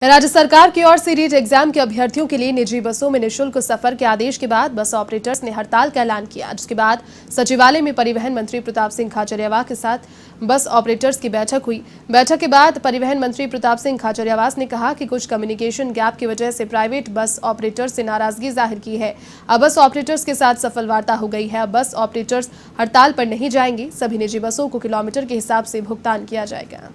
राज्य सरकार की ओर से रीट एग्जाम के अभ्यर्थियों के लिए निजी बसों में निःशुल्क सफर के आदेश के बाद बस ऑपरेटर्स ने हड़ताल का ऐलान किया, जिसके बाद सचिवालय में परिवहन मंत्री प्रताप सिंह खाचरियावास के साथ बस ऑपरेटर्स की बैठक हुई। बैठक के बाद परिवहन मंत्री प्रताप सिंह खाचरियावास ने कहा कि कुछ कम्युनिकेशन गैप की वजह से प्राइवेट बस ऑपरेटर्स से नाराजगी जाहिर की है। अब बस ऑपरेटर्स के साथ सफल वार्ता हो गई है। अब बस ऑपरेटर्स हड़ताल पर नहीं जाएंगे। सभी निजी बसों को किलोमीटर के हिसाब से भुगतान किया जाएगा।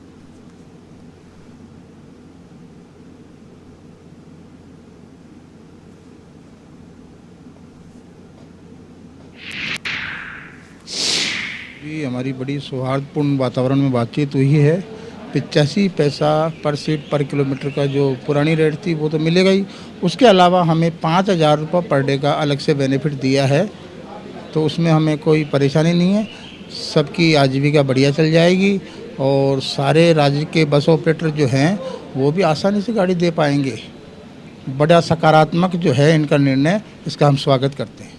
हमारी बड़ी सौहार्दपूर्ण वातावरण में बातचीत हुई है। 85 पैसा पर सीट पर किलोमीटर का जो पुरानी रेट थी वो तो मिलेगा ही, उसके अलावा हमें 5,000 रुपये पर डे का अलग से बेनिफिट दिया है, तो उसमें हमें कोई परेशानी नहीं है। सबकी आजीविका बढ़िया चल जाएगी और सारे राज्य के बस ऑपरेटर जो हैं वो भी आसानी से गाड़ी दे पाएंगे। बड़ा सकारात्मक जो है इनका निर्णय, इसका हम स्वागत करते हैं।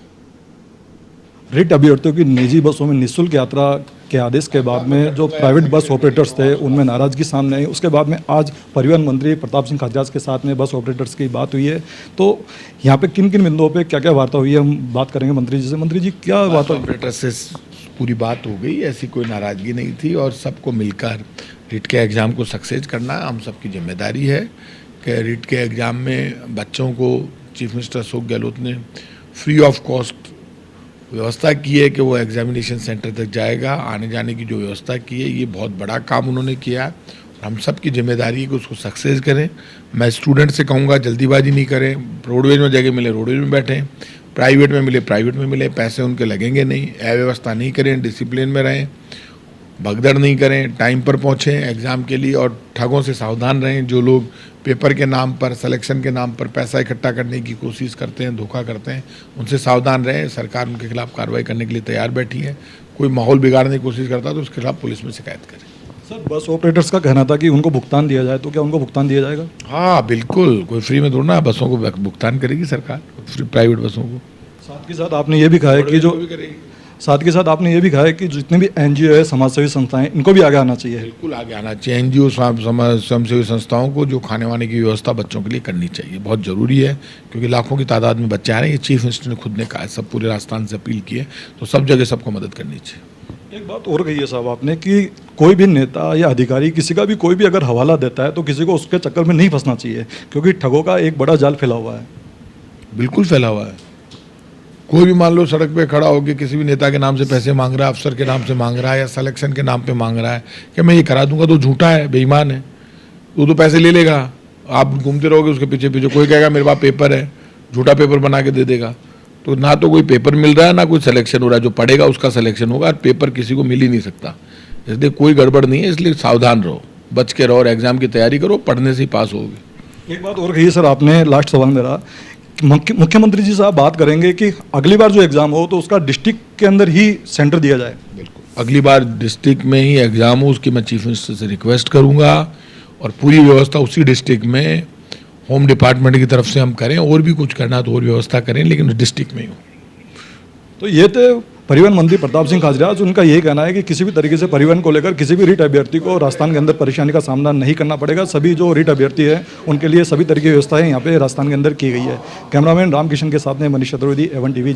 रिट अभ्यर्थियों की निजी बसों में निःशुल्क यात्रा के आदेश के बाद में जो प्राइवेट बस ऑपरेटर्स थे उनमें नाराजगी सामने आई। उसके बाद में आज परिवहन मंत्री प्रताप सिंह खाचरियावास के साथ में बस ऑपरेटर्स की बात हुई है। तो यहाँ पे किन किन बिंदुओं पे क्या क्या वार्ता हुई है, हम बात करेंगे मंत्री जी से। मंत्री जी, क्या वार्ता? ऑपरेटर्स से पूरी बात हो गई, ऐसी कोई नाराजगी नहीं थी और सबको मिलकर रिट के एग्ज़ाम को सक्सेस करना हम सबकी जिम्मेदारी है कि रिट के एग्ज़ाम में बच्चों को चीफ मिनिस्टर अशोक गहलोत ने फ्री ऑफ कॉस्ट व्यवस्था की है कि वो एग्जामिनेशन सेंटर तक जाएगा। आने जाने की जो व्यवस्था की है, ये बहुत बड़ा काम उन्होंने किया है। हम सब की जिम्मेदारी है कि उसको सक्सेस करें। मैं स्टूडेंट से कहूँगा जल्दीबाजी नहीं करें, रोडवेज में जगह मिले रोडवेज में बैठें, प्राइवेट में मिले प्राइवेट में मिले, पैसे उनके लगेंगे नहीं, अव्यवस्था नहीं करें, डिसिप्लिन में रहें, भगदड़ नहीं करें, टाइम पर पहुँचें एग्ज़ाम के लिए और ठगों से सावधान रहें। जो लोग पेपर के नाम पर, सिलेक्शन के नाम पर पैसा इकट्ठा करने की कोशिश करते हैं, धोखा करते हैं, उनसे सावधान रहें। सरकार उनके खिलाफ कार्रवाई करने के लिए तैयार बैठी है। कोई माहौल बिगाड़ने की कोशिश करता है तो उसके खिलाफ पुलिस में शिकायत करें। सर, बस ऑपरेटर्स का कहना था कि उनको भुगतान दिया जाए, तो क्या उनको भुगतान दिया जाएगा? हाँ बिल्कुल, कोई फ्री में थोड़ा ना बसों को भुगतान करेगी सरकार, प्राइवेट बसों को। साथ के साथ आपने ये भी कहा है कि जितने भी एनजीओ है, समाजसेवी संस्थाएं, इनको भी आगे आना चाहिए। बिल्कुल आगे आना चाहिए। एनजीओ स्वयंसेवी संस्थाओं को जो खाने वाने की व्यवस्था बच्चों के लिए करनी चाहिए, बहुत ज़रूरी है, क्योंकि लाखों की तादाद में बच्चे आ रहे हैं। ये चीफ मिनिस्टर ने खुद ने कहा है, सब पूरे राजस्थान से अपील की है, तो सब जगह सबको मदद करनी चाहिए। एक बात और कही है साहब आपने कि कोई भी नेता या अधिकारी किसी का भी कोई भी अगर हवाला देता है तो किसी को उसके चक्कर में नहीं फंसना चाहिए, क्योंकि ठगों का एक बड़ा जाल फैला हुआ है। बिल्कुल फैला हुआ है। कोई भी मान लो सड़क पे खड़ा होकर किसी भी नेता के नाम से पैसे मांग रहा है, अफसर के नाम से मांग रहा है या सिलेक्शन के नाम पे मांग रहा है कि मैं ये करा दूंगा, तो झूठा है, बेईमान है। वो तो पैसे ले लेगा, आप घूमते रहोगे उसके पीछे पीछे। कोई कहेगा मेरे पास पेपर है, झूठा पेपर बना के दे देगा। तो ना तो कोई पेपर मिल रहा है ना कोई सिलेक्शन हो रहा है। जो पढ़ेगा उसका सिलेक्शन होगा, और पेपर किसी को मिल ही नहीं सकता। इसलिए कोई गड़बड़ नहीं है, इसलिए सावधान रहो, बच के रहो और एग्जाम की तैयारी करो, पढ़ने से ही पास होगी। एक बात और कही सर आपने, लास्ट सवाल मेरा, मुख्यमंत्री जी साहब बात करेंगे कि अगली बार जो एग्ज़ाम हो तो उसका डिस्ट्रिक्ट के अंदर ही सेंटर दिया जाए। बिल्कुल, अगली बार डिस्ट्रिक्ट में ही एग्ज़ाम हो, उसकी मैं चीफ मिनिस्टर से रिक्वेस्ट करूंगा और पूरी व्यवस्था उसी डिस्ट्रिक्ट में होम डिपार्टमेंट की तरफ से हम करें। और भी कुछ करना तो और व्यवस्था करें, लेकिन डिस्ट्रिक्ट में ही हो। तो ये तो परिवहन मंत्री प्रताप सिंह खाचरियावास, उनका यही कहना है कि किसी भी तरीके से परिवहन को लेकर किसी भी रिट अभ्यर्थी को राजस्थान के अंदर परेशानी का सामना नहीं करना पड़ेगा। सभी जो रिट अभ्यर्थी है उनके लिए सभी तरह की व्यवस्थाएं यहाँ पे राजस्थान के अंदर की गई है। कैमरामैन रामकिशन के साथ में मनीष चतुर्वेदी, A1 TV।